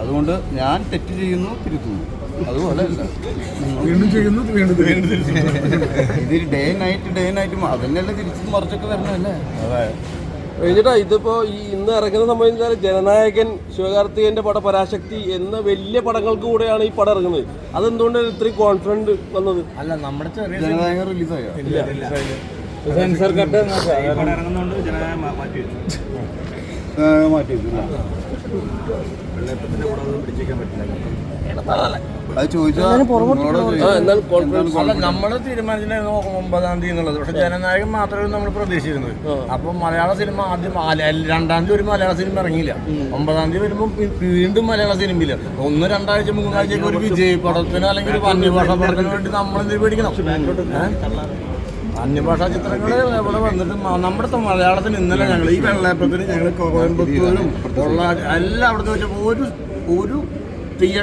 അതുകൊണ്ട് ഞാൻ തെറ്റ് ചെയ്യുന്നു, തിരുത്തുന്നു. അതുപോലെ അല്ല വീണ്ടും ചെയ്യുന്നു, വീണ്ടും ഇതൊരു ഡേ നൈറ്റും അതന്നെയല്ലേ തിരിച്ചും മറിച്ചൊക്കെ വരണല്ലേ. അതെ കഴിഞ്ഞിട്ടാ ഇതിപ്പോ ഈ ഇന്ന് ഇറങ്ങുന്ന സംബന്ധിച്ചാൽ ജനനായകൻ, ശിവകാർത്തികേയന്റെ പടം, പരാശക്തി എന്ന വലിയ പടങ്ങൾക്ക് കൂടെയാണ് ഈ പടം ഇറങ്ങുന്നത്. അതെന്തുകൊണ്ടാണ് ഇത്രയും കോൺഫിഡൻറ്റ് വന്നത്? അല്ല, നമ്മുടെ ചെറിയ ജനനായകൻ റിലീസായോ? സെൻസർ കട്ട് ഇറങ്ങുന്നതുകൊണ്ട് ജനനായകൻ മാറ്റി വെച്ചു. മാറ്റി വെച്ചു. വെള്ളയപ്പത്തിന്റെ കൂടെ ഒന്നും പിടിച്ചേക്കാൻ പറ്റില്ല. അത് ചോദിച്ചാൽ അല്ല, നമ്മൾ തീരുമാനിച്ചിട്ടുണ്ടായിരുന്നു 9-ാം തീയതി എന്നുള്ളത്. പക്ഷെ ജനനായകൻ മാത്രമേ നമ്മൾ പ്രതീക്ഷിച്ചിരുന്നത്. അപ്പം മലയാള സിനിമ ആദ്യം 2-ാം തീയതി ഒരു മലയാള സിനിമ ഇറങ്ങിയില്ല. 9-ാം തീയതി വരുമ്പോൾ വീണ്ടും മലയാള സിനിമയില്ല. 1-2 3 ഒരു വിജയ് പടത്തിന് അല്ലെങ്കിൽ ഒരു അന്യഭാഷാ പടത്തിന് വേണ്ടി നമ്മൾ എന്ത് പേടിക്കണം? അന്യഭാഷാ ചിത്രങ്ങൾ ഇവിടെ വന്നിട്ട് നമ്മുടെ മലയാളത്തിന് ഇന്നലെ ഞങ്ങൾ ഈ വെള്ളയപ്പത്തിന് ഞങ്ങൾ കോയമ്പത്തൂരും ഉള്ള എല്ലാം അവിടുത്തെ വെച്ചപ്പോൾ ഒരു തിയേറ്റർ